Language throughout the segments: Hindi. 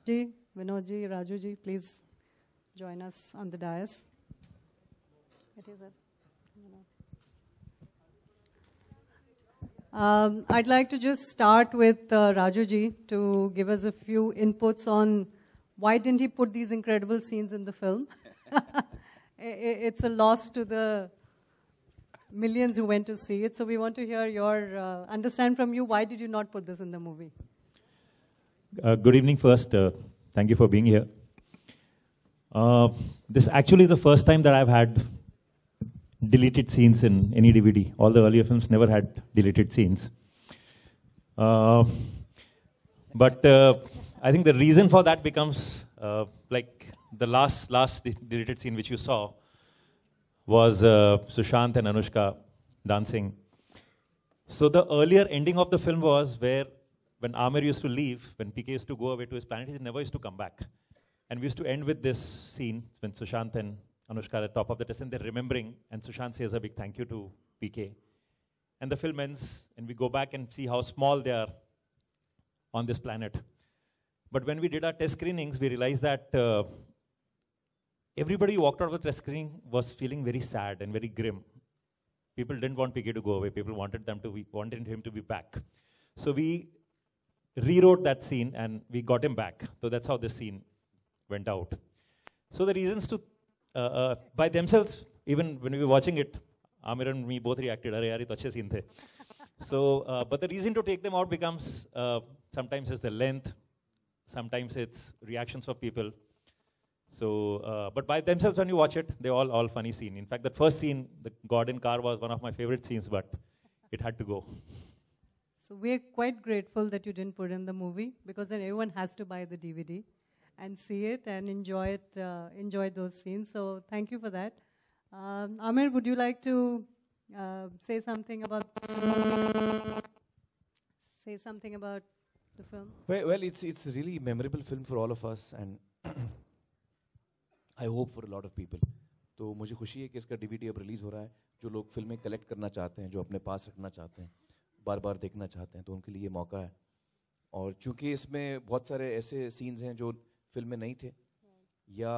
Ji, Vinod ji, Raju ji, please join us on the dais. It is a, I'd like to just start with Raju ji to give us a few inputs on why didn't he put these incredible scenes in the film. It's a loss to the millions who went to see it. So we want to hear your, understand from you, why did you not put this in the movie? Good evening first. Thank you for being here. This actually is the first time that I've had deleted scenes in any DVD. All the earlier films never had deleted scenes. But I think the reason for that becomes like the last deleted scene which you saw was Sushant and Anushka dancing. So the earlier ending of the film was where when Aamir used to leave, when PK used to go away to his planet, he never used to come back. And we used to end with this scene when Sushant and Anushka are at the top of the test and they're remembering, and Sushant says a big thank you to PK. And the film ends, and we go back and see how small they are on this planet. But when we did our test screenings, we realized that everybody who walked out of the test screening was feeling very sad and very grim. People didn't want PK to go away. People wanted him to be back. So we rewrote that scene and we got him back. So that's how this scene went out. So the reasons to, by themselves, even when we were watching it, Aamir and me both reacted, "Arey yaar, ye to achhe scene the." So, but the reason to take them out becomes, sometimes it's the length, sometimes it's reactions of people. So, but by themselves when you watch it, they're all funny scene. In fact, that first scene, the God in car was one of my favorite scenes, but it had to go. So we're quite grateful that you didn't put in the movie, because then everyone has to buy the DVD and see it and enjoy it, enjoy those scenes. So thank you for that. Aamir, would you like to say something about the film? Well, it's a really memorable film for all of us, and I hope for a lot of people. तो मुझे खुशी है कि इसका DVD अब रिलीज़ हो रहा है. जो लोग फिल्में कलेक्ट करना चाहते हैं, जो अपने पास रखना चाहते हैं, बार बार देखना चाहते हैं, तो उनके लिए ये मौका है. और चूंकि इसमें बहुत सारे ऐसे सीन्स हैं जो फिल्म में नहीं थे, या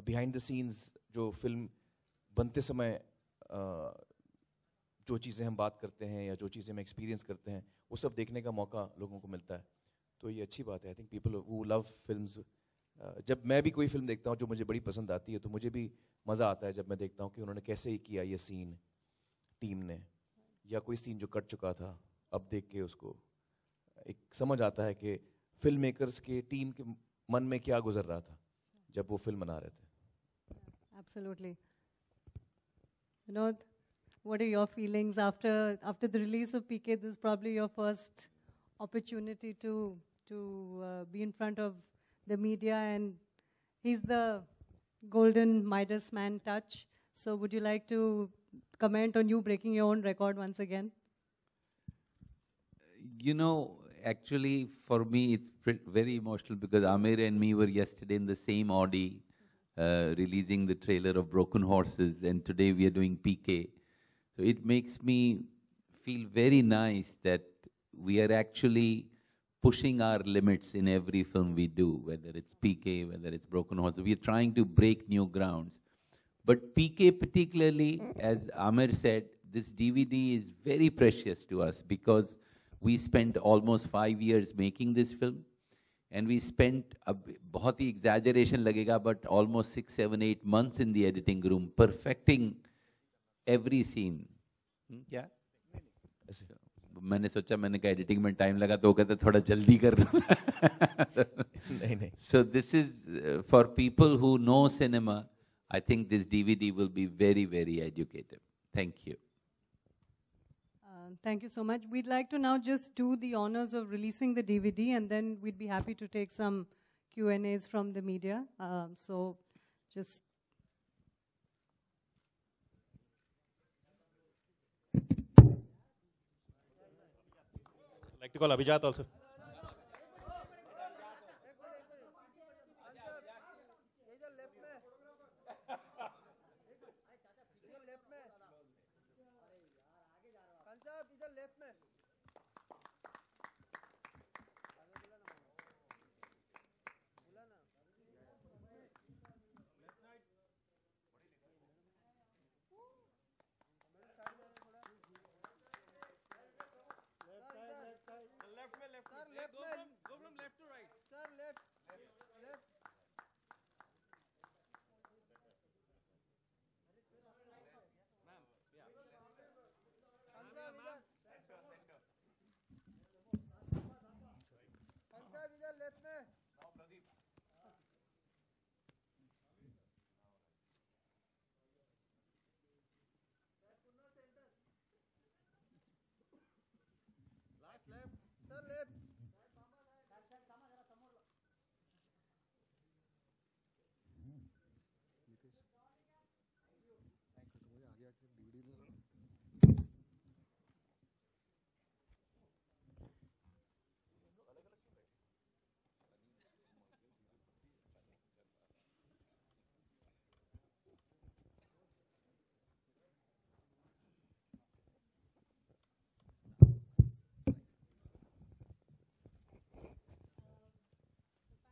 बिहाइंड द सीन्स जो फिल्म बनते समय जो चीज़ें हम बात करते हैं या जो चीज़ें हम एक्सपीरियंस करते हैं, वो सब देखने का मौका लोगों को मिलता है. तो ये अच्छी बात है. I think people who love films, जब मैं भी कोई फिल्म देखता हूँ जो मुझे बड़ी पसंद आती है, तो मुझे भी मज़ा आता है जब मैं देखता हूँ कि उन्होंने कैसे ही किया ये सीन टीम ने, या कोई सीन जो कट चुका था, अब देख के उसको एक समझ आता है कि फिल्म मेकर्स के टीम के मन में क्या गुजर रहा था जब वो फिल्म बना रहे थे. Absolutely. Vinod, what are your feelings after the release of PK? This is probably your first opportunity to be in front of the media, and he's the golden Midas man touch. So would you like to comment on you breaking your own record once again? You know, actually for me it's very emotional because Aamir and me were yesterday in the same Audi releasing the trailer of Broken Horses, and today we are doing PK. So it makes me feel very nice that we are actually pushing our limits in every film we do, whether it's PK, whether it's Broken Horses. We are trying to break new grounds. But PK particularly, as Aamir said, this DVD is very precious to us because we spent almost 5 years making this film, and we spent, बहुत ही exaggeration लगेगा, but almost 6, 7, 8 months in the editing room, perfecting every scene. क्या? मैंने सोचा, मैंने कहा editing में time लगा, तो वो कहते थोड़ा जल्दी करना. नहीं. So this is for people who know cinema. I think this DVD will be very, very educative. Thank you. Thank you so much. We'd like to now just do the honors of releasing the DVD, and then we'd be happy to take some Q&As from the media. So just... I'd like to call Abhijat also.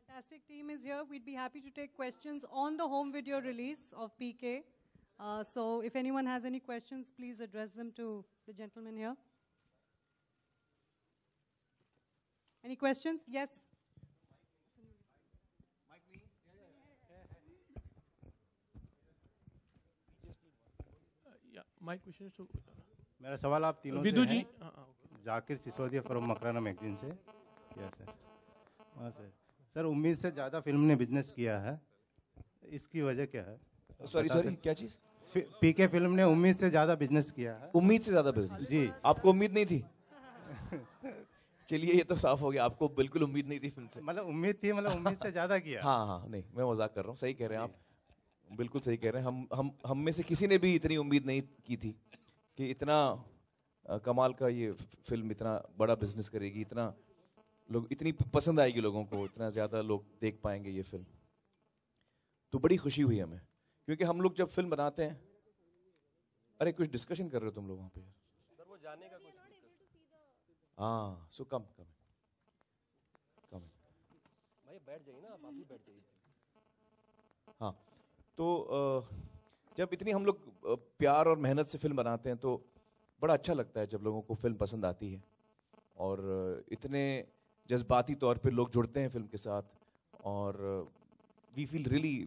Fantastic team is here. We'd be happy to take questions on the home video release of PK. So if anyone has any questions, please address them to the gentleman here. Any questions? Yes. Yeah, my question is to मेरा सवाल आप तीनों विदु से जी. है। जाकिर सिसोदिया फ्रॉम मकराना मैगजीन से। Yes sir. हाँ सर। सर उम्मीद से ज़्यादा फिल्म ने बिजनेस किया है, इसकी वजह क्या है? सॉरी क्या चीज़? पीके फिल्म ने उम्मीद से ज़्यादा बिजनेस किया है। उम्मीद से ज़्यादा बिजनेस? जी। आपको उम्मीद नहीं थी? चलिए ये तो साफ हो गया, आपको बिल्कुल उम्मीद नहीं थी फिल्म से। मतलब उम्मीद थी, मतलब उम्मीद से ज़्यादा किया। हाँ, नहीं मैं मजाक कर रहा हूँ, सही कह रहे हैं आप, बिल्कुल सही कह रहे हैं। हम में से किसी ने भी इतनी उम्मीद नहीं की थी कि इतना कमाल का ये फिल्म इतना बड़ा बिजनेस करेगी, इतना लोग, इतनी पसंद आएगी लोगों को, इतना ज़्यादा लोग देख पाएंगे ये फिल्म। तो बड़ी खुशी हुई हमें, क्योंकि हम लोग जब फिल्म बनाते हैं, अरे कुछ डिस्कशन कर रहे हो तुम लोग वहाँ पे? सर वो जाने का कुछ हाँ, सो कम भाई बैठ जाइए ना, आप ही बैठ जाइए। हाँ, तो जब इतनी हम लोग प्यार और मेहनत से फिल्म बनाते हैं तो बड़ा अच्छा लगता है जब लोगों को फिल्म पसंद आती है, और इतने जज्बाती तौर पे लोग जुड़ते हैं फिल्म के साथ, और we feel really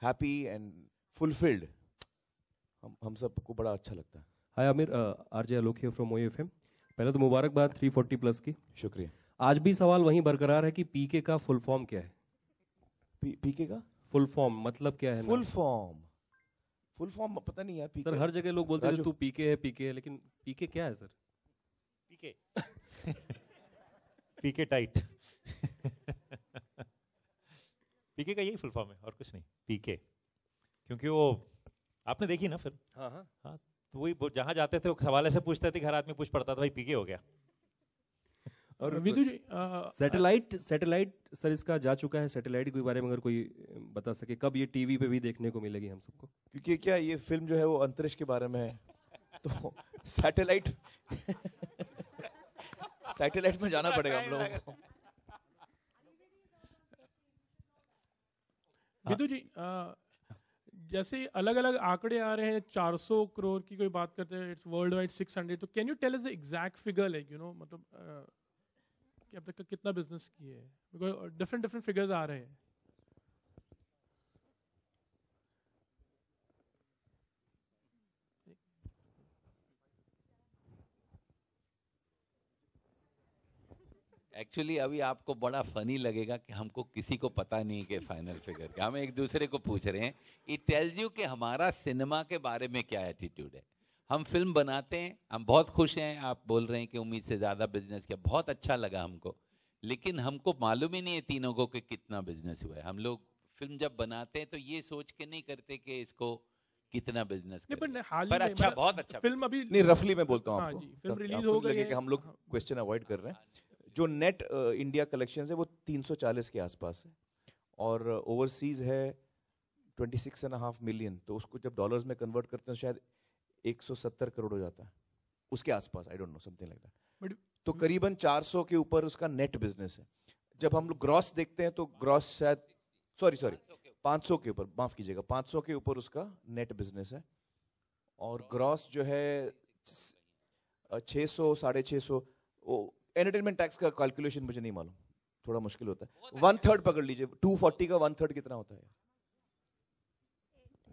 happy and fulfilled. हम सबको बड़ा अच्छा लगता है। Hi Aamir, RJ Alok here from OFM। पहले तो मुबारकबाद 340+ की। शुक्रिया। आज भी सवाल वहीं बरकरार है कि पीके का फुल फॉर्म क्या है? पीके का फुल फॉर्म मतलब क्या है? फुल फॉर्म पता नहीं यार। सर हर जगह लोग बोलते हैं तू पीके है, लेकिन पीके क्या है सर? पीके पीके टाइट। पीके का यही फुल फॉर्म है और कुछ नहीं, पीके। क्योंकि वो आपने देखी ना फिल्म? हाँ, तो वही जहां जाते थे वो सवाल ऐसे पूछते थे, हर आदमी पूछ पड़ता था भाई पीके हो गया। और विदु जी, सैटेलाइट सर इसका जा चुका है, सैटेलाइट के बारे में अगर कोई बता सके, कब ये टीवी पे भी देखने को मिलेगी हम सबको? क्योंकि क्या ये फिल्म जो है वो अंतरिक्ष के बारे में है, तो सैटेलाइट में जाना पड़ेगा हम लोगों को। विदु जी, जैसे अलग अलग आंकड़े आ रहे हैं, 400 करोड़ की कोई बात करते हैं, इट्स वर्ल्ड वाइड 600, तो can you tell us the exact figure, like you know, मतलब कि अब तक का कितना बिजनेस किए हैं? बिकॉज डिफरेंट फिगर्स आ रहे हैं। एक्चुअली अभी आपको बड़ा फनी लगेगा कि हमको किसी को पता नहीं कि फाइनल फिगर क्या, हम एक दूसरे को पूछ रहे हैं। इट टेल्स यू कि हमारा सिनेमा के बारे में क्या एटीट्यूड है। हम फिल्म बनाते हैं, हम बहुत खुश हैं, आप बोल रहे हैं कि उम्मीद से ज़्यादा बिजनेस किया, बहुत अच्छा लगा हमको, लेकिन हमको मालूम ही नहीं है तीनों को कि कितना बिजनेस हुआ है। हम लोग फिल्म जब बनाते हैं तो ये सोच के नहीं करते कि इसको कितना बिजनेस पर अच्छा, बहुत अच्छा फिल्म अभी नहीं, रफली मैं बोलता हूँ आपको, फिल्म रिलीज हो गई है। हम लोग क्वेश्चन अवॉइड कर रहे हैं। जो नेट इंडिया कलेक्शन है वो 340 के आसपास है, और ओवरसीज है 26.5 मिलियन, तो उसको जब डॉलर्स में कन्वर्ट करते हैं शायद 170 करोड़ हो जाता है, उसके आसपास, I don't know, something like that. तो करीबन 400 के ऊपर उसका नेट बिजनेस है। जब हम लोग ग्रॉस देखते हैं तो ग्रॉस शायद सॉरी 500 के ऊपर, माफ कीजिएगा, 500 के ऊपर उसका नेट बिजनेस है, और ग्रॉस जो है 600 650। एंटरटेनमेंट टैक्स का कैलकुलेशन मुझे नहीं मालूम, थोड़ा मुश्किल होता है। 1/3 पकड़ लीजिए, 240 का 1/3 कितना होता है?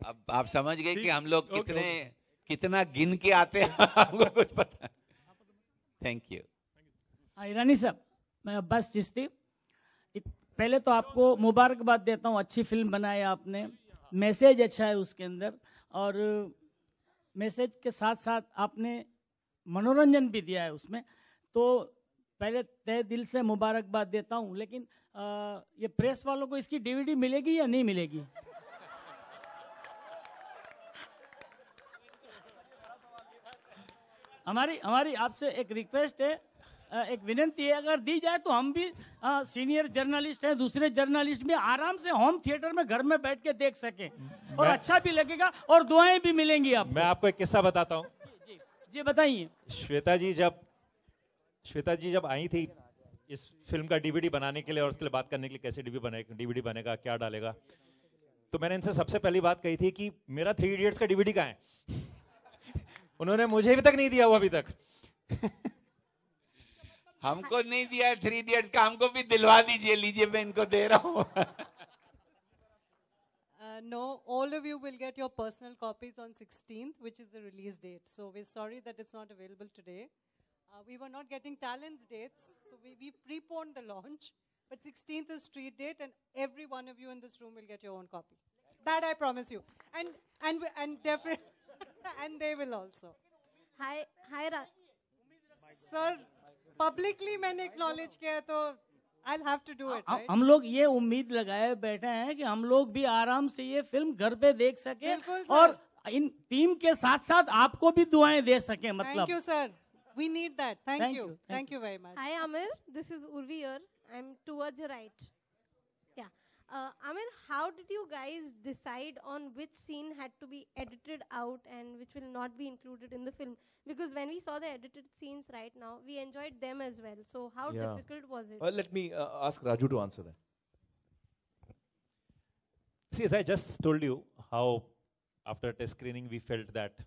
अब आप समझ गए कि हम लोग कितना गिन के आते हैं। हमको कुछ पता। Thank you. ईरानी साहब, मैं अब्बास चिश्ती। पहले तो आपको मुबारकबाद देता हूँ, अच्छी फिल्म बनाई आपने, मैसेज अच्छा है उसके अंदर, और मैसेज के साथ साथ आपने मनोरंजन भी दिया है उसमें, तो पहले तहे दिल से मुबारकबाद देता हूँ। लेकिन ये प्रेस वालों को इसकी डीवीडी मिलेगी या नहीं मिलेगी? हमारी आपसे एक रिक्वेस्ट है, एक विनती है, अगर दी जाए तो हम भी सीनियर जर्नलिस्ट हैं, दूसरे जर्नलिस्ट भी आराम से होम थिएटर में घर में बैठ के देख सकें और अच्छा भी लगेगा और दुआएं भी मिलेंगी आपको। मैं आपको एक किस्सा बताता हूँ। जी बताइए। श्वेता जी जब आई थी इस फिल्म का डीवीडी बनाने के लिए और उसके लिए बात करने के लिए कैसे डीवीडी बनेगा, क्या डालेगा, तो मैंने इनसे सबसे पहली बात कही थी कि मेरा 3 इडियट्स का डीवीडी कहाँ है? उन्होंने मुझे अभी तक नहीं दिया वो अभी तक। हमको नहीं दिया 3 इडियट्स का, हमको भी दिलवा दीजिए, लीजिए मैं इनको दे रहा हूँ। No, all of you will get your personal copies on 16th, which is the release date. So we're sorry that it's not available today. We were not getting talents dates, so we preponed the launch. But 16th is street date, and every one of you in this room will get your own copy. That I promise you. And definitely, and they will also. Hi, Sir, publicly मैंने acknowledge किया तो I'll have to do it. Right? हम लोग ये उम्मीद लगाए बैठे हैं कि हम लोग भी आराम से ये फिल्म घर पे देख सके और इन टीम के साथ साथ आपको भी दुआएं दे सके। मतलब Thank you, sir. We need that. Thank you. Thank you very much. Hi, Amir. This is Urvi here. I'm towards your right. Yeah. Amir, how did you guys decide on which scene had to be edited out and which will not be included in the film? Because when we saw the edited scenes right now, we enjoyed them as well. So how difficult was it? Well, let me ask Raju to answer that. See, as I just told you, how after test screening we felt that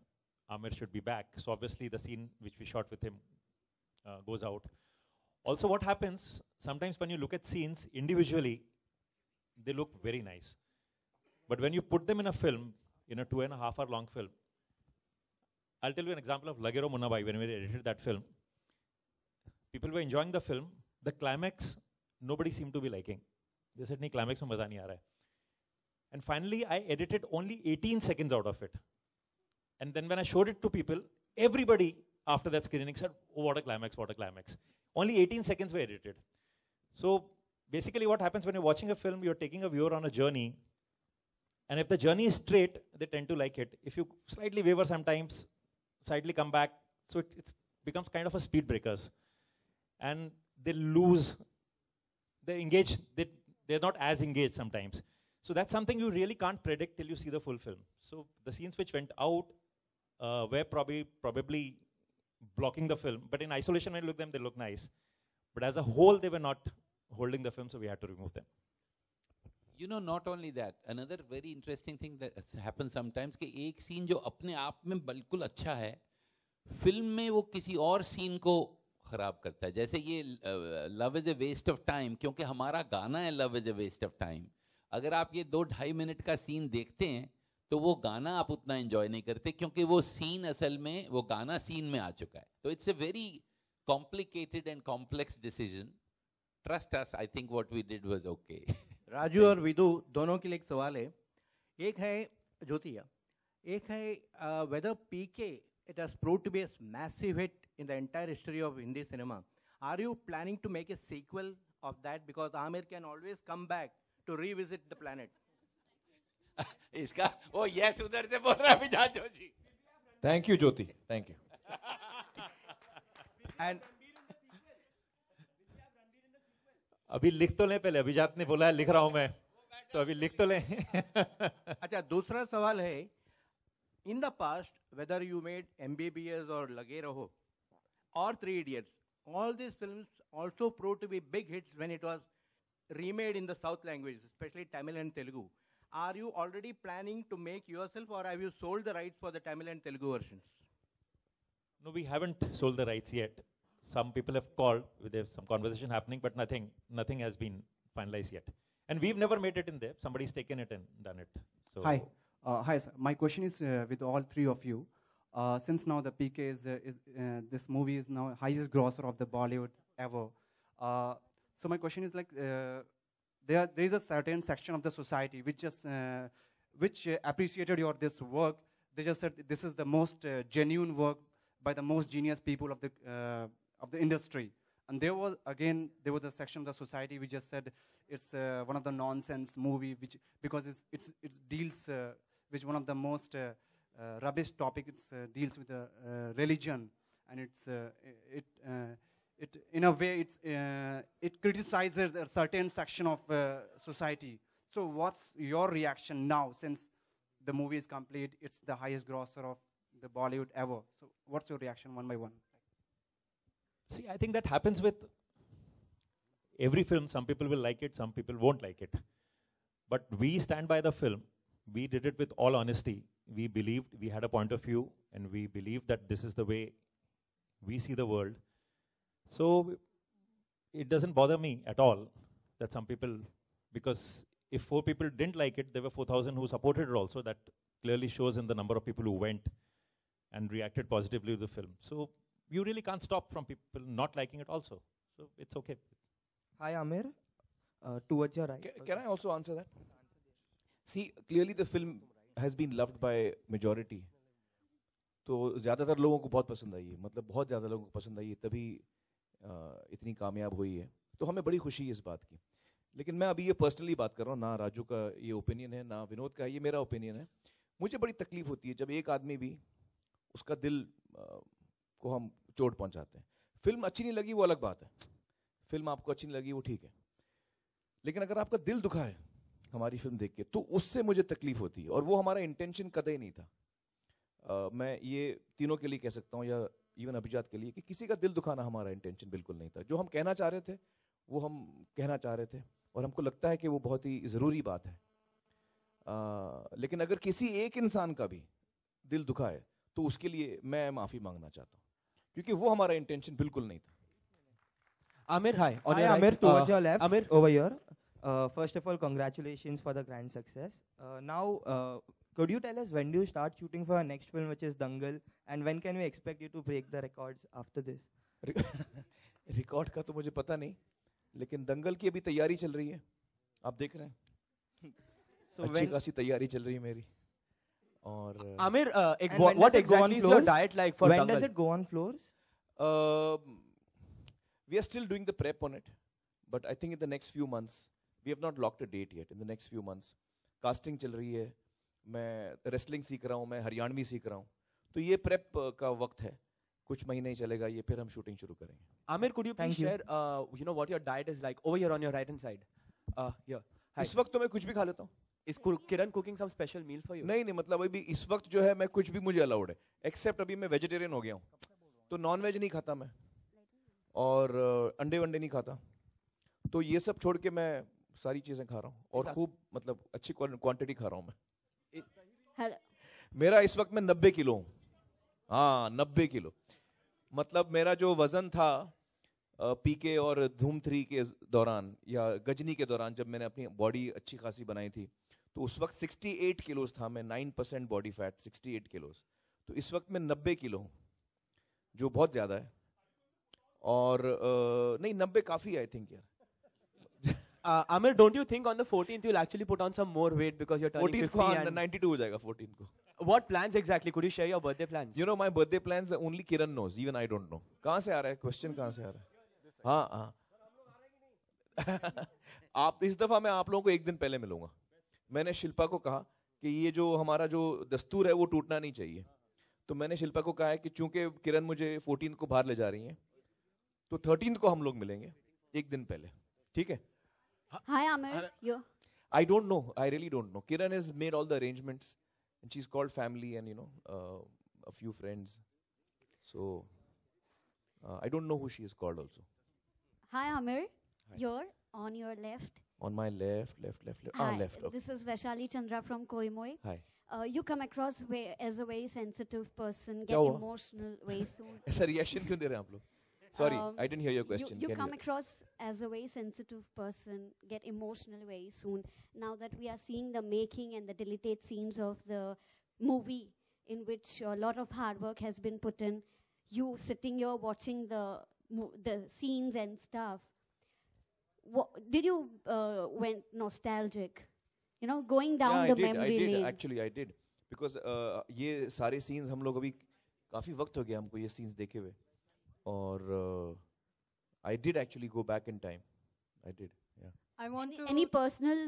Amir should be back. So obviously the scene which we shot with him goes out. Also what happens, sometimes when you look at scenes individually, they look very nice. But when you put them in a film, in a 2.5 hour long film, I'll tell you an example of Lagero Munnabai. When we edited that film, people were enjoying the film. The climax, nobody seemed to be liking. They said, "Nahi, climax mein maza nahi aa raha hai." And finally, I edited only 18 seconds out of it. And then when I showed it to people, everybody after that screening said, "Oh, what a climax, what a climax." Only 18 seconds were edited. So basically what happens when you're watching a film, you're taking a viewer on a journey. And if the journey is straight, they tend to like it. If you slightly waver sometimes, slightly come back, so it becomes kind of a speed breakers. And they lose, they engage, they're not as engaged sometimes. So that's something you really can't predict till you see the full film. So the scenes which went out were probably blocking the film. But in isolation, when you look at them, they look nice. But as a whole, they were not holding the film, so we had to remove them. You know, not only that, another very interesting thing that happens sometimes कि एक सीन जो अपने आप में बिल्कुल अच्छा है, फिल्म में वो किसी और सीन को खराब करता है. जैसे ये love is a waste of time, क्योंकि हमारा गाना है love is a waste of time. अगर आप ये 2-2.5 मिनट का सीन देखते हैं तो वो गाना आप उतना एंजॉय नहीं करते, क्योंकि वो सीन असल में वो गाना सीन में आ चुका है. तो it's a very complicated and complex decision. Trust us, I think what we did was okay. Raju और विदु दोनों के लिए एक सवाल है. एक है ज्योतिया, एक है whether PK it has proved to be a massive hit in the entire history of Hindi cinema. Are you planning to make a sequel of that? Because Amir can always come back to revisit the planet. इसका वो यस उधर से बोल रहा है विजात Joshi. Thank you, Jyoti. Thank you. And अभी लिख तो लें पहले, अभिजात ने बोला है लिख रहा हूं मैं, तो अभी लिख तो लें. अच्छा, दूसरा सवाल है, in the past, whether you made MBBS or Lage Raho or Three Idiots, all these films also proved to be big hits when it was remade in the South languages, especially Tamil and Telugu. Are you already planning to make yourself, or have you sold the rights for the Tamil and Telugu versions? No, we haven't sold the rights yet. Some people have called, there's some conversation happening, but nothing has been finalized yet. And we've never made it in there. Somebody's taken it and done it. So Hi. Hi, sir. My question is with all three of you. Since now the PK is this movie is now highest grosser of the Bollywood ever. So my question is like, there is a certain section of the society which appreciated your this work. They just said this is the most genuine work by the most genius people of the industry. And there was a section of the society which just said it's one of the nonsense movie, which because it deals with one of the most rubbish topic. It deals with religion, and it in a way it criticizes a certain section of society. So what's your reaction now, since the movie is complete? It's the highest grosser of the Bollywood ever. So what's your reaction one by one? See, I think that happens with every film. Some people will like it, some people won't like it. But we stand by the film. We did it with all honesty. We believed, we had a point of view, and we believed that this is the way we see the world. So it doesn't bother me at all that some people, because if 4 people didn't like it, there were 4,000 who supported it also. That clearly shows in the number of people who went and reacted positively to the film. So you really can't stop from people not liking it also. So it's okay. Hi, Amir. Towards your right. Can I also answer that? See, clearly the film has been loved by majority. तो ज़्यादातर लोगों को बहुत पसंद आई है, मतलब बहुत ज़्यादा लोगों को पसंद आई है, तभी इतनी कामयाब हुई है. तो हमें बड़ी खुशी है इस बात की. लेकिन मैं अभी ये पर्सनली बात कर रहा हूँ, ना राजू का ये ओपिनियन है, ना विनोद का, ये मेरा ओपिनियन है. मुझे बड़ी तकलीफ होती है जब एक आदमी भी उसका दिल को हम चोट पहुंचाते हैं. फिल्म अच्छी नहीं लगी वो अलग बात है, फिल्म आपको अच्छी नहीं लगी वो ठीक है, लेकिन अगर आपका दिल दुखा है हमारी फिल्म देख के, तो उससे मुझे तकलीफ होती है, और वो हमारा इंटेंशन कतई नहीं था. मैं ये तीनों के लिए कह सकता हूँ, या इवन अभिजात के लिए, कि किसी का दिल दुखाना हमारा इंटेंशन बिल्कुल नहीं था. जो हम कहना चाह रहे थे वो हम कहना चाह रहे थे, और हमको लगता है कि वो बहुत ही ज़रूरी बात है. लेकिन अगर किसी एक इंसान का भी दिल दुखा है तो उसके लिए मैं माफ़ी मांगना चाहता हूँ, क्योंकि वो हमारा इंटेंशन बिल्कुल नहीं था. Amir, hi. Hi, Amir, towards your left. Amir, over here. First of all, congratulations for the grand success. Now, could you tell us when do you start shooting for our next film, which is Dangal, and when can we expect you to break the records after this? Record का तो मुझे पता नहीं, लेकिन दंगल की अभी तैयारी चल रही है, आप देख रहे हैं. अच्छी खासी तैयारी चल रही है मेरी. और Amir, what exactly is your diet like for Dangal? When does it go on floors? We are still doing the prep on it, but I think in the next few months, we have not locked a date yet. In the next few months, casting चल रही है, मैं wrestling सीख रहा हूँ, मैं हरियाणवी सीख रहा हूँ, तो ये prep का वक्त है, कुछ महीने ही चलेगा ये, फिर हम shooting शुरू करेंगे. Amir, could you please share, what your diet is like over here on your right hand side? Here. इस वक्त तो मैं कुछ भी खा लेता हूँ. Is Kiran cooking some special meal for you? नहीं, मतलब अभी इस वक्त जो है मैं कुछ भी मुझे अलाउड है, एक्सेप्ट अभी मैं वेजिटेरियन हो गया हूँ, तो नॉन वेज नहीं खाता मैं, और अंडे वंडे नहीं खाता, तो ये सब छोड़ के मैं सारी चीजें खा रहा हूँ, और खूब मतलब अच्छी क्वांटिटी खा रहा हूँ मैं. मेरा इस वक्त मैं 90 किलो हूँ. हाँ, 90 किलो. मतलब मेरा जो वजन था पीके और धूम 3 के दौरान या गजनी के दौरान, जब मैंने अपनी बॉडी अच्छी खासी बनाई थी, तो उस वक्त 68 किलोज था मैं, 9% बॉडी फैट, 68 किलोज. तो इस वक्त मैं 90 किलो हूँ, जो बहुत ज़्यादा है. और नहीं, 90 काफ़ी है, आई थिंक यार. Amir, don't you think on the 14th you'll actually put on some more weight because you're turning 50 and 92 हो जाएगा 14th को. What plans exactly? Could you share your birthday plans? You know, my birthday plans only Kiran knows, even I don't know. कहाँ से आ रहा है क्वेश्चन, कहाँ से आ रहा है? हाँ हाँ. आप इस दफा मैं आप लोगों को एक दिन पहले मिलूंगा. मैंने शिल्पा को कहा कि ये जो हमारा जो दस्तूर है वो टूटना नहीं चाहिए, तो मैंने शिल्पा को कहा है कि चूंकि किरण मुझे 14th को बाहर ले जा रही हैं, तो 13th को हम लोग मिलेंगे एक दिन पहले, ठीक है? Hi, Amir. You? I don't know. I really don't know. Kiran has made all the arrangements, and she's called family and a few friends. So I don't know who she is called also. Hi, Amir. Hi. You're on your left. On my left. Hi. Left. Okay. This is Vaishali Chandra from Koimoi. Hi. You come across as a very sensitive person, get क्या हुआ? emotional very soon. ऐसा रिएक्शन क्यों दे रहे हैं आप लोग? Sorry, I didn't hear your question. You come across as a very sensitive person, get emotional very soon. Now that we are seeing the making and the deleted scenes of the movie, in which a lot of hard work has been put in, you sitting here watching the scenes and stuff, did you went nostalgic? Going down the memory lane. Actually, I did. Because ये सारे scenes हम लोग अभी काफ़ी वक्त हो गया हमको ये सीन्स देखे हुए, और I did actually go back in time, I did, या। I want to any personal,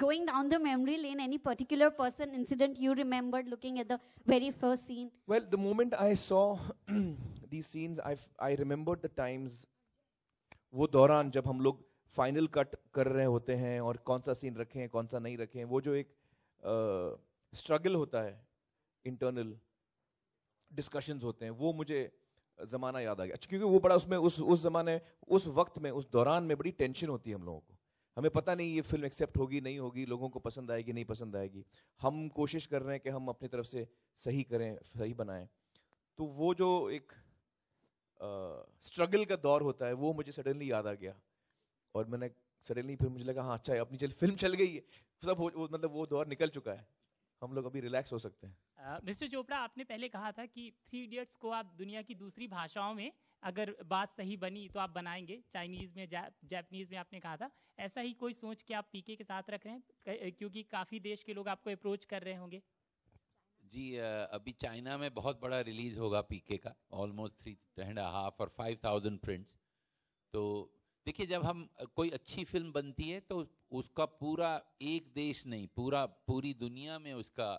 going down the memory lane, any particular person, incident you remembered looking at the very first scene? Well, the moment I saw these scenes, I remembered the times, वो दौरान जब हम लोग फाइनल कट कर रहे होते हैं और कौन सा सीन रखें कौन सा नहीं रखें, वो जो एक स्ट्रगल होता है, इंटरनल डिस्कशंस होते हैं, वो मुझे ज़माना याद आ गया, क्योंकि वो बड़ा उसमें उस ज़माने, उस वक्त में, उस दौरान में बड़ी टेंशन होती है हम लोगों को। हमें पता नहीं ये फिल्म एक्सेप्ट होगी नहीं होगी, लोगों को पसंद आएगी नहीं पसंद आएगी, हम कोशिश कर रहे हैं कि हम अपनी तरफ से सही करें, सही बनाएं। तो वो जो एक स्ट्रगल का दौर होता है, वो मुझे सडनली याद आ गया, और मैंने सडनली फिर मुझे लगा हाँ अच्छा है, अपनी फिल्म चल गई है, सब मतलब वो दौर निकल चुका है, हम लोग अभी रिलैक्स हो सकते हैं। मिस्टर चोपड़ा, आपने पहले कहा था कि 3 इडियट्स को आप दुनिया की दूसरी भाषाओं में अगर बात सही बनी तो आप बनाएंगे, चाइनीज़ में, जापानीज़ में आपने कहा था, ऐसा ही कोई सोच के आप पीके के साथ रख रहे हैं, क्योंकि काफ़ी देश के लोग आपको अप्रोच कर रहे होंगे? जी, अभी चाइना में बहुत बड़ा रिलीज़ होगा पीके का, ऑलमोस्ट 3.5 और 5,000 प्रिंट्स। तो देखिए, जब हम कोई अच्छी फिल्म बनती है तो उसका पूरा एक देश नहीं, पूरी दुनिया में उसका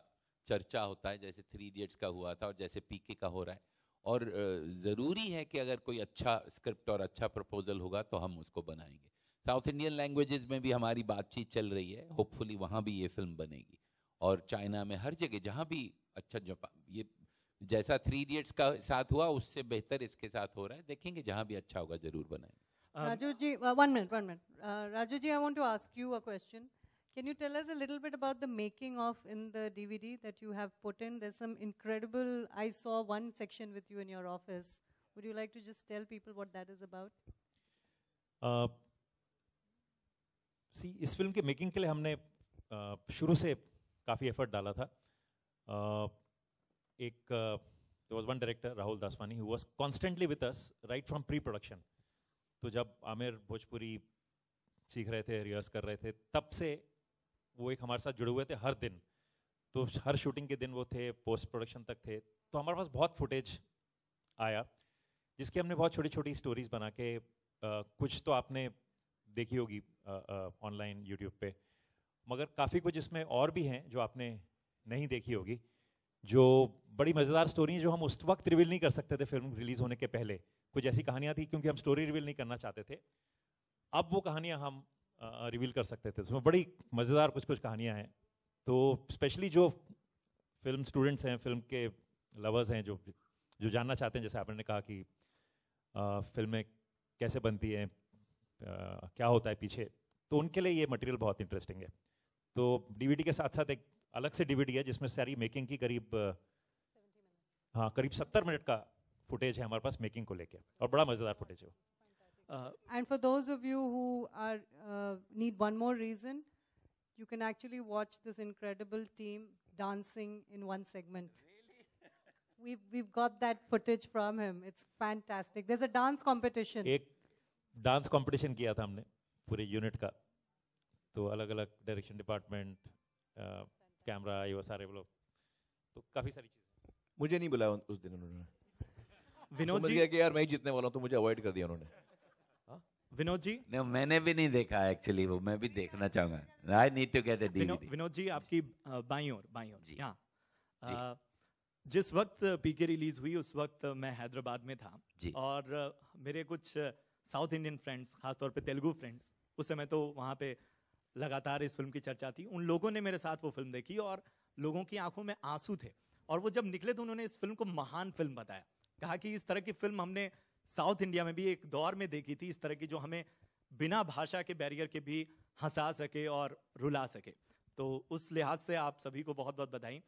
चर्चा होता है, जैसे 3 इडियट्स का हुआ था और जैसे पीके का हो रहा है। और ज़रूरी है कि अगर कोई अच्छा स्क्रिप्ट और अच्छा प्रपोजल होगा तो हम उसको बनाएंगे। साउथ इंडियन लैंग्वेजेस में भी हमारी बातचीत चल रही है, होपफुली वहाँ भी ये फिल्म बनेगी, और चाइना में हर जगह जहाँ भी अच्छा, ये जैसा 3 इडियट्स का साथ हुआ उससे बेहतर इसके साथ हो रहा है, देखेंगे जहाँ भी अच्छा होगा ज़रूर बनाएंगे। Raju ji, one minute. Raju ji, I want to ask you a question. Can you tell us a little bit about the making of in the DVD that you have put in? There's some incredible, I saw one section with you in your office. Would you like to just tell people what that is about? इस फिल्म के मेकिंग के लिए हमने शुरू से काफ़ी एफर्ट डाला था। there was one director, Rahul Daswani, who was constantly with us right from pre-production. तो जब आमिर भोजपुरी सीख रहे थे, रिहर्स कर रहे थे, तब से वो एक हमारे साथ जुड़े हुए थे हर दिन। तो हर शूटिंग के दिन वो थे, पोस्ट प्रोडक्शन तक थे। तो हमारे पास बहुत फुटेज आया, जिसकी हमने बहुत छोटी छोटी स्टोरीज बना के, कुछ तो आपने देखी होगी ऑनलाइन यूट्यूब पे, मगर काफ़ी कुछ इसमें और भी हैं जो आपने नहीं देखी होगी, जो बड़ी मज़ेदार स्टोरी हैं, जो हम उस वक्त रिवील नहीं कर सकते थे फिल्म रिलीज़ होने के पहले। कुछ ऐसी कहानियाँ थी क्योंकि हम स्टोरी रिवील नहीं करना चाहते थे, अब वो कहानियाँ हम रिवील कर सकते थे। उसमें बड़ी मज़ेदार कुछ कहानियाँ हैं। तो स्पेशली जो फिल्म स्टूडेंट्स हैं, फिल्म के लवर्स हैं, जो जानना चाहते हैं, जैसे आपने कहा कि फिल्में कैसे बनती हैं, क्या होता है पीछे, तो उनके लिए ये मटेरियल बहुत इंटरेस्टिंग है। तो डीवीडी के साथ साथ एक अलग से डीवीडी है जिसमें सारी मेकिंग की करीब 70 मिनट का फुटेज है हमारे पास मेकिंग को लेके, और बड़ा मजेदार फुटेज है। And for those of you who are need one more reason, you can actually watch this incredible team dancing in one segment. We've got that footage from him. It's fantastic. There's a dance competition. एक डांस कंपटीशन किया था हमने पूरे यूनिट का, तो अलग अलग डायरेक्शन डिपार्टमेंट, कैमरा, ये वो सारे लोग, तो काफी सारी चीजें। मुझे नहीं बुलाया उस दिन उन्होंने। विनोद जी कि यार मैं ही जीतने वाला हूं, तो मुझे अवॉइड कर दिया उन्होंने। विनोद जी, नहीं, मैंने भी नहीं देखा एक्चुअली, वो मैं भी देखना चाहूंगा। I need to get a DVD. Vinod ji, आपकी बाईं ओर जी, हाँ। जिस वक्त पीके रिलीज हुई उस वक्त मैं हैदराबाद में था, और मेरे कुछ साउथ इंडियन फ्रेंड्स, खासतौर पे तेलुगु फ्रेंड्स, उस समय तो वहाँ पे लगातार इस फिल्म की चर्चा थी। उन लोगों ने मेरे साथ वो फिल्म देखी और लोगों की आंखों में आंसू थे, और वो जब निकले तो उन्होंने इस फिल्म को महान फिल्म बताया। कहा कि इस तरह की फिल्म हमने साउथ इंडिया में भी एक दौर में देखी थी, इस तरह की जो हमें बिना भाषा के बैरियर के भी हंसा सके और रुला सके। तो उस लिहाज से आप सभी को बहुत बहुत बधाई।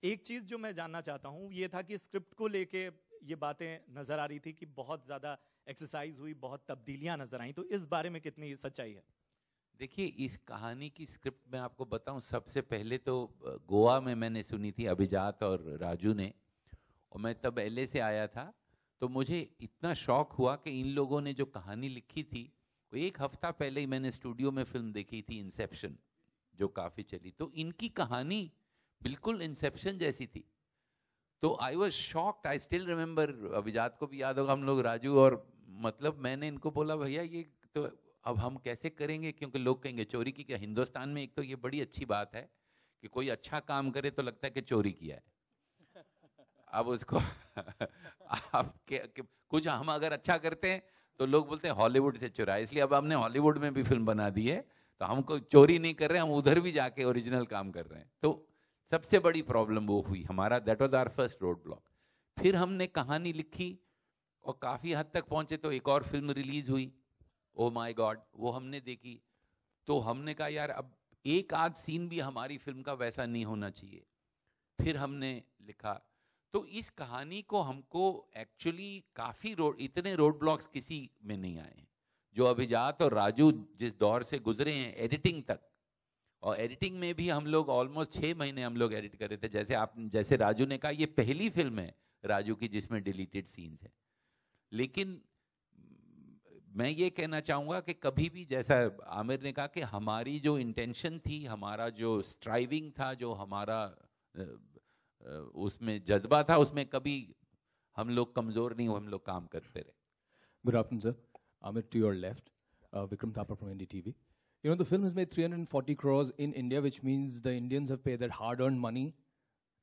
एक चीज़ जो मैं जानना चाहता हूँ ये था कि स्क्रिप्ट को लेके ये बातें नज़र आ रही थी कि बहुत ज़्यादा एक्सरसाइज हुई, बहुत तब्दीलियाँ नज़र आई, तो इस बारे में कितनी सच्चाई है? देखिए, इस कहानी की स्क्रिप्ट मैं आपको बताऊं, सबसे पहले तो गोवा में मैंने सुनी थी अभिजात और राजू ने, और मैं तब LA से आया था। तो मुझे इतना शौक हुआ कि इन लोगों ने जो कहानी लिखी थी, वो 1 हफ्ता पहले ही मैंने स्टूडियो में फिल्म देखी थी इंसेप्शन, जो काफ़ी चली। तो इनकी कहानी बिल्कुल इंसेप्शन जैसी थी। तो I was shocked. I still remember, अभिजात को भी याद होगा, हम लोग राजू और मतलब मैंने इनको बोला भैया ये तो अब हम कैसे करेंगे, क्योंकि लोग कहेंगे चोरी की. क्या हिंदुस्तान में एक तो ये बड़ी अच्छी बात है कि कोई अच्छा काम करे तो लगता है कि चोरी किया है. अब उसको आप कुछ हम अगर अच्छा करते हैं तो लोग बोलते हैं हॉलीवुड से चुराया, इसलिए अब हमने हॉलीवुड में भी फिल्म बना दी है, तो हमको चोरी नहीं कर रहे, हम उधर भी जाके ओरिजिनल काम कर रहे हैं. तो सबसे बड़ी प्रॉब्लम वो हुई हमारा. That was our first road block. फिर हमने कहानी लिखी और काफी हद तक पहुंचे तो एक और फिल्म रिलीज हुई, ओ माय गॉड, वो हमने देखी. तो हमने कहा यार अब एक आध सीन भी हमारी फिल्म का वैसा नहीं होना चाहिए. फिर हमने लिखा. तो इस कहानी को हमको एक्चुअली काफी इतने रोड ब्लॉक्स किसी में नहीं आए हैं जो अभिजात और राजू जिस दौर से गुजरे हैं एडिटिंग तक. और एडिटिंग में भी हम लोग ऑलमोस्ट 6 महीने हम लोग एडिट कर रहे थे. जैसे राजू ने कहा ये पहली फिल्म है राजू की जिसमें डिलीटेड सीन्स है. लेकिन मैं ये कहना चाहूँगा कि कभी भी, जैसा आमिर ने कहा कि हमारी जो इंटेंशन थी, हमारा जो स्ट्राइविंग था, जो हमारा उसमें जज्बा था, उसमें कभी हम लोग कमज़ोर नहीं हुए, हम लोग काम करते रहे. Good afternoon, sir. Amir, to your left, Vikram Thapar from NDTV. You know, the film has made 340 crores in India, which means the Indians have paid that hard-earned money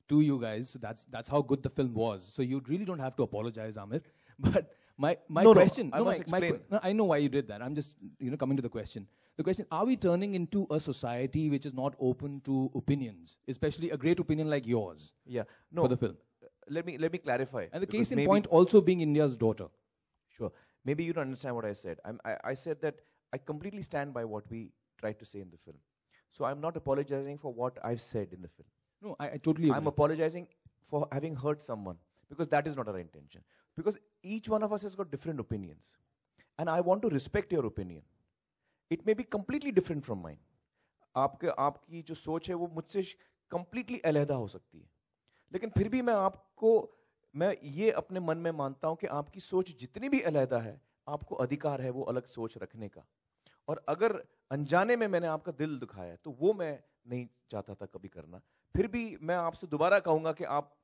to you guys. So that's how good the film was. So you really don't have to apologize, Amir. But my question, I know why you did that. I'm just coming to the question. The question: are we turning into a society which is not open to opinions, especially a great opinion like yours? Yeah, no. For the film. Let me clarify. And the case in point also being India's daughter. Sure. Maybe you don't understand what I said. I said that I completely stand by what we tried to say in the film. So I'm not apologizing for what I've said in the film. No, I totally agree. I'm apologizing for having hurt someone, because that is not our intention. Because each one of us has got different opinions. And I want to respect your opinion. It may be completely different from mine. आपकी जो सोच है वो मुझसे completely अलहदा हो सकती है. लेकिन फिर भी मैं ये अपने मन में मानता हूं कि आपकी सोच जितनी भी अलहदा है, आपको अधिकार है वो अलग सोच रखने का. और अगर अनजाने में मैंने आपका दिल दुखाया तो वो मैं नहीं चाहता था कभी करना. फिर भी मैं आपसे दोबारा कहूंगा कि आप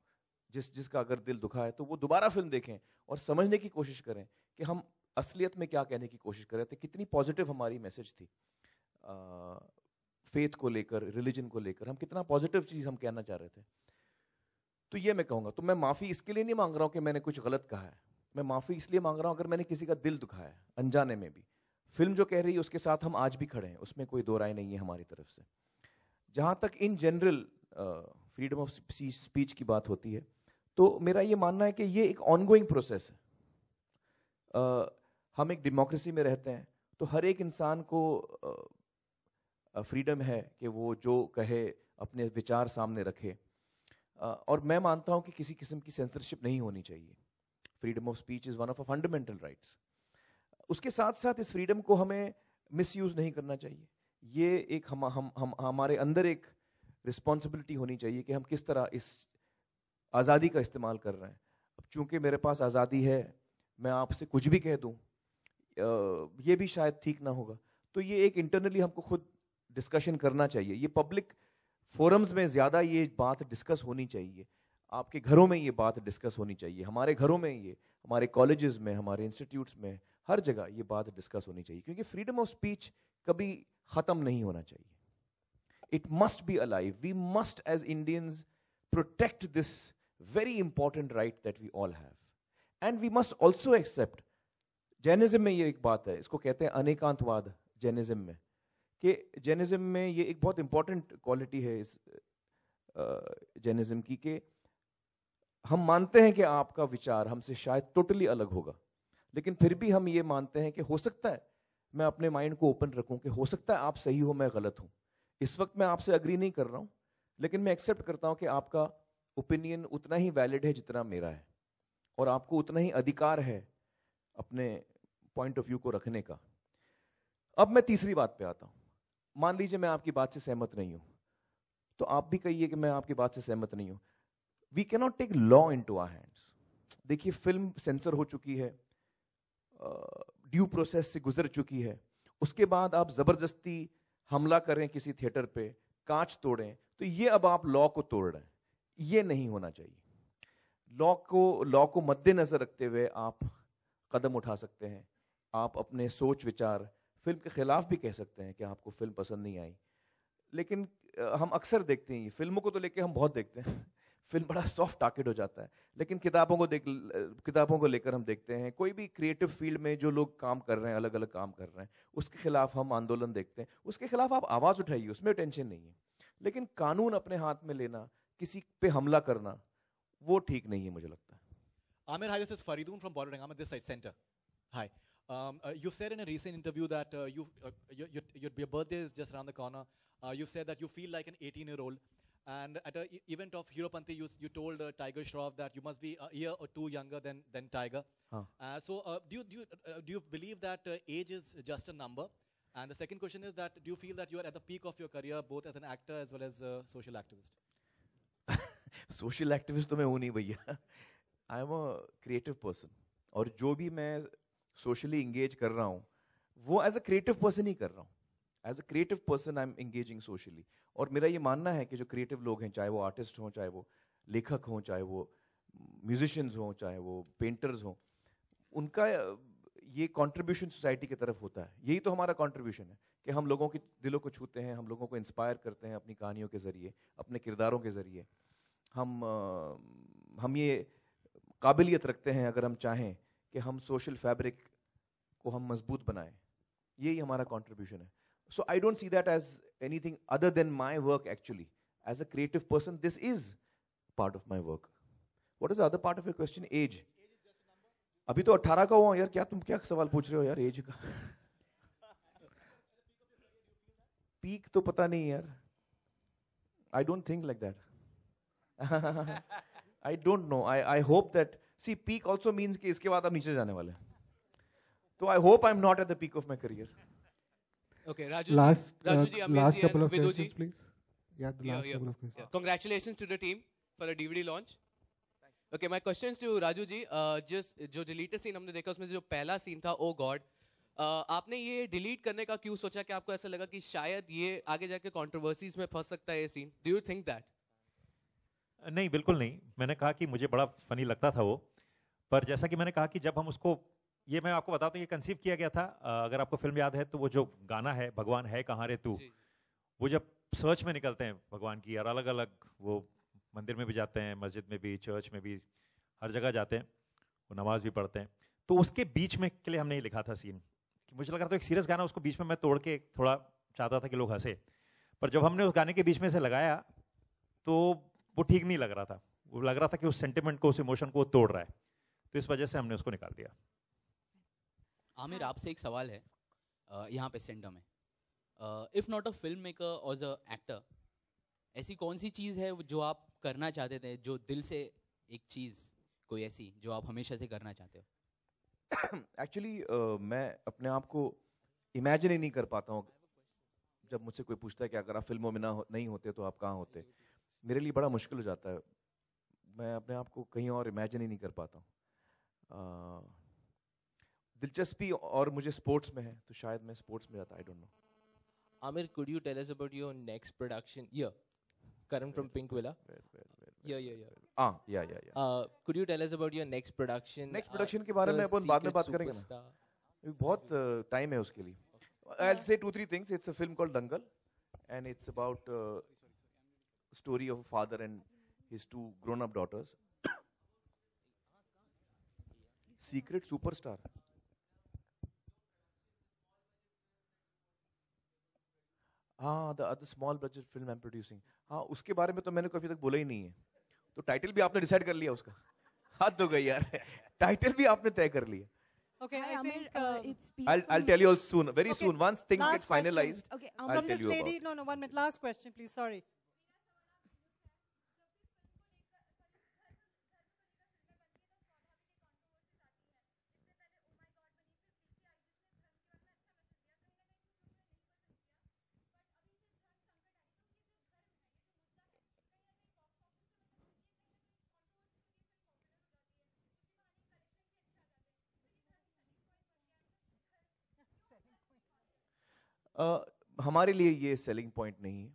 जिसका अगर दिल दुखा है तो वो दोबारा फिल्म देखें और समझने की कोशिश करें कि हम असलियत में क्या कहने की कोशिश कर रहे थे, कितनी पॉजिटिव हमारी मैसेज थी फेथ को लेकर, रिलीजन को लेकर, हम कितना पॉजिटिव चीज हम कहना चाह रहे थे. तो ये मैं कहूंगा. तो मैं माफी इसके लिए नहीं मांग रहा हूं कि मैंने कुछ गलत कहा है. मैं माफी इसलिए मांग रहा हूं अगर मैंने किसी का दिल दुखाया है अनजाने में भी. फिल्म जो कह रही है उसके साथ हम आज भी खड़े हैं, उसमें कोई दो राय नहीं है हमारी तरफ से. जहां तक in general freedom of speech की बात होती है तो मेरा ये मानना है कि ये एक ऑनगोइंग प्रोसेस है. हम एक डेमोक्रेसी में रहते हैं तो हर एक इंसान को फ्रीडम है कि वो जो कहे अपने विचार सामने रखे. और मैं मानता हूं कि किसी किस्म की सेंसरशिप नहीं होनी चाहिए. Freedom of speech is one of a fundamental rights. उसके साथ साथ इस फ्रीडम को हमें मिसयूज नहीं करना चाहिए. ये एक हमारे अंदर एक रिस्पॉन्सिबिलिटी होनी चाहिए कि हम किस तरह इस आज़ादी का इस्तेमाल कर रहे हैं. अब चूंकि मेरे पास आज़ादी है, मैं आपसे कुछ भी कह दूं, ये भी शायद ठीक ना होगा. तो ये एक इंटरनली हमको खुद डिस्कशन करना चाहिए. ये पब्लिक फोरम्स में ज़्यादा ये बात डिस्कस होनी चाहिए. आपके घरों में ये बात डिस्कस होनी चाहिए, हमारे घरों में ये, हमारे कॉलेजेस में, हमारे इंस्टीट्यूट्स में, हर जगह ये बात डिस्कस होनी चाहिए. क्योंकि फ्रीडम ऑफ स्पीच कभी ख़त्म नहीं होना चाहिए. It must be alive. We must as Indians protect this very important right that we all have. And we must also accept, Jainism में ये एक बात है, इसको कहते हैं अनेकांतवाद जैनिज्म में, कि जैनिज्म में ये एक बहुत इंपॉर्टेंट क्वालिटी है इस जैनिज्म की, कि हम मानते हैं कि आपका विचार हमसे शायद टोटली अलग होगा, लेकिन फिर भी हम ये मानते हैं कि हो सकता है मैं अपने माइंड को ओपन रखूं कि हो सकता है आप सही हो, मैं गलत हूं. इस वक्त मैं आपसे अग्री नहीं कर रहा हूं, लेकिन मैं एक्सेप्ट करता हूं कि आपका ओपिनियन उतना ही वैलिड है जितना मेरा है, और आपको उतना ही अधिकार है अपने पॉइंट ऑफ व्यू को रखने का. अब मैं तीसरी बात पे आता हूं. मान लीजिए मैं आपकी बात से सहमत नहीं हूं, तो आप भी कहिए कि मैं आपकी बात से सहमत नहीं हूं. We can not take law into our hands. देखिए, फिल्म सेंसर हो चुकी है, ड्यू प्रोसेस से गुजर चुकी है, उसके बाद आप जबरदस्ती हमला करें किसी थिएटर पे, कांच तोड़ें, तो ये अब आप लॉ को तोड़ रहे हैं. ये नहीं होना चाहिए. लॉ को मद्देनजर रखते हुए आप कदम उठा सकते हैं, आप अपने सोच विचार फिल्म के खिलाफ भी कह सकते हैं कि आपको फिल्म पसंद नहीं आई। लेकिन हम अक्सर देखते हैं, फिल्मों को तो लेके हम बहुत देखते हैं फिल्म बड़ा सॉफ्ट टारगेट हो जाता है, लेकिन किताबों को लेकर हम देखते हैं, कोई भी क्रिएटिव फील्ड में जो लोग काम कर रहे हैं, अलग अलग काम कर रहे हैं, उसके खिलाफ हम आंदोलन देखते हैं, उसके खिलाफ आप आवाज उठाइए, उसमें टेंशन नहीं है। लेकिन कानून अपने हाथ में लेना, किसी पे हमला करना, वो ठीक नहीं है मुझे लगता है। Amir, hi, this is Faridun from Bordering. I'm at this side center. Hi. You've said in a recent interview that your birthday is just around the corner. You've said that you feel like an 18-year-old. And at an event of Heropanti, you told Tiger Shroff that you must be a year or two younger than Tiger. So do you believe that age is just a number? And the second question is that do you feel that you are at the peak of your career, both as an actor as well as a social activist? Social activist तो मैं हूँ नहीं भैया, I am a creative person, और जो भी मैं सोशली इंगेज कर रहा हूँ वो एज अ क्रिएटिव पर्सन ही कर रहा हूँ। As a creative person I am engaging socially, और मेरा ये मानना है कि जो क्रिएटिव लोग हैं, चाहे वो आर्टिस्ट हों, चाहे वो लेखक हों, चाहे वो म्यूजिशियंस हों, चाहे वो पेंटर्स हों, उनका ये कंट्रीब्यूशन सोसाइटी की तरफ होता है। यही तो हमारा कंट्रीब्यूशन है कि हम लोगों के दिलों को छूते हैं, हम लोगों को इंस्पायर करते हैं अपनी कहानियों के जरिए, अपने किरदारों के जरिए। हम ये काबिलियत रखते हैं, अगर हम चाहें, कि हम सोशल फैब्रिक को हम मजबूत बनाएं, यही हमारा कंट्रीब्यूशन है। So I don't see that as anything other than my work actually. As a creative person this is part of my work. What is the other part of your question? Age. अभी तो 18 का हुआ यार, तुम क्या सवाल पूछ रहे हो यार एज का? पीक तो पता नहीं यार, I don't think like that. I don't know. I hope that, see, peak also means कि इसके बाद आप नीचे जाने वाले हैं। तो I hope I'm not at the peak of my career. Okay, Raju. Last couple of questions, please. Yeah, the last couple of questions. Yeah. Congratulations to the team for a DVD launch. Okay, my questions to Raju ji. Just जो deleted scene हमने देखा, उसमें से जो पहला scene था, Oh God, आपने ये delete करने का क्यों सोचा कि आपको ऐसा लगा कि शायद ये आगे जाके controversies में फंस सकता है ये scene? Do you think that? नहीं, बिल्कुल नहीं। मैंने कहा कि मुझे बड़ा फनी लगता था वो, पर जैसा कि मैंने कहा कि जब हम उसको, ये मैं आपको बताता हूँ, ये कंसीव किया गया था, अगर आपको फिल्म याद है तो वो जो गाना है भगवान है कहाँ रे तू, वो जब सर्च में निकलते हैं भगवान की, और अलग अलग वो मंदिर में भी जाते हैं, मस्जिद में भी, चर्च में भी, हर जगह जाते हैं, वो नमाज भी पढ़ते हैं, तो उसके बीच में के लिए हमने ये लिखा था सीन कि मुझे लग रहा था एक सीरियस गाना, उसको बीच में मैं तोड़ के थोड़ा चाहता था कि लोग हंसे, पर जब हमने उस गाने के बीच में से लगाया तो वो ठीक नहीं लग रहा था। वो लग रहा था कि उस सेंटिमेंट को, उस इमोशन को वो तोड़ रहा है, तो इस वजह से हमने उसको निकाल दिया। आमिर, आपसे एक सवाल है यहाँ पे सेंटर में, if not a film maker और एज अ एक्टर, ऐसी कौन सी चीज़ है जो आप करना चाहते थे, जो दिल से एक चीज़ कोई ऐसी जो आप हमेशा से करना चाहते हो? एक्चुअली मैं अपने आप को इमेजिन ही नहीं कर पाता हूँ जब मुझसे कोई पूछता है कि अगर आप फिल्मों में नहीं होते तो आप कहाँ होते। मेरे लिए बड़ा मुश्किल हो जाता है, मैं अपने आप को कहीं और इमेजिन ही नहीं कर पाता हूँ। दिलचस्पी और मुझे स्पोर्ट्स में है, तो शायद मैं स्पोर्ट्स में जाता, I don't know. Amir, could you tell us about your next production? Yeah, Karan from Pink Villa. Yeah. Could you tell us about your next production? Next production के बारे में अपन बाद में बात करेंगे ना, बहुत टाइम है उसके लिए। I'll say 2-3 things. It's a film called Dangal, and it's about story of a father and his 2 grown-up daughters. Secret Superstar. हाँ, the other small budget film I'm producing. हाँ, उसके बारे में तो मैंने कभी तक बोला ही नहीं है। तो टाइटल भी आपने डिसाइड कर लिया उसका? हाथ धो गई यार, टाइटल भी आपने तय कर लिया। Okay, I think it's I'll tell you all soon, very soon. Once things get finalized, okay, I'll tell you lady, about. No, 1 minute. Last question, please. Sorry. हमारे लिए ये सेलिंग पॉइंट नहीं है,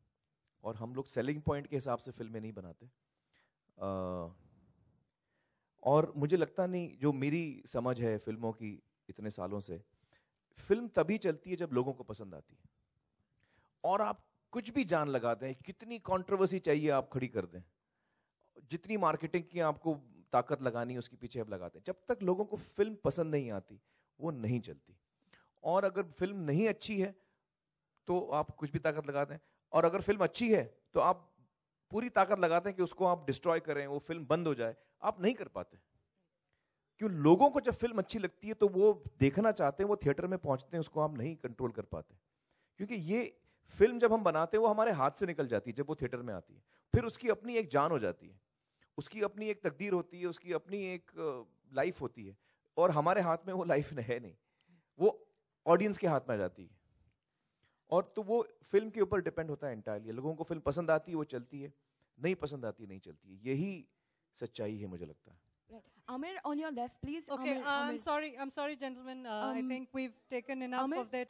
और हम लोग सेलिंग पॉइंट के हिसाब से फिल्में नहीं बनाते। और मुझे लगता नहीं, जो मेरी समझ है फिल्मों की इतने सालों से, फिल्म तभी चलती है जब लोगों को पसंद आती है। और आप कुछ भी जान लगाते हैं, कितनी कंट्रोवर्सी चाहिए आप खड़ी कर दें, जितनी मार्केटिंग की आपको ताकत लगानी है उसके पीछे आप लगाते हैं, जब तक लोगों को फिल्म पसंद नहीं आती वो नहीं चलती। और अगर फिल्म नहीं अच्छी है तो आप कुछ भी ताकत लगाते हैं, और अगर फिल्म अच्छी है तो आप पूरी ताकत लगाते हैं कि उसको आप डिस्ट्रॉय करें, वो फिल्म बंद हो जाए। आप नहीं कर पाते, क्यों? लोगों को जब फिल्म अच्छी लगती है तो वो देखना चाहते हैं, वो थिएटर में पहुंचते हैं, उसको आप नहीं कंट्रोल कर पाते। क्योंकि ये फिल्म जब हम बनाते हैं वो हमारे हाथ से निकल जाती है जब वो थिएटर में आती है, फिर उसकी अपनी एक जान हो जाती है, उसकी अपनी एक तकदीर होती है, उसकी अपनी एक लाइफ होती है, और हमारे हाथ में वो लाइफ है नहीं, वो ऑडियंस के हाथ में आ जाती है। और तो वो फिल्म के ऊपर डिपेंड होता है एंटायरली। लोगों को फिल्म पसंद आती है वो चलती है, नहीं पसंद आती है नहीं चलती है। यही सच्चाई है मुझे लगता है। Amir, on your left, please. Okay, I'm sorry, gentlemen. I think we've taken enough Amir? of that.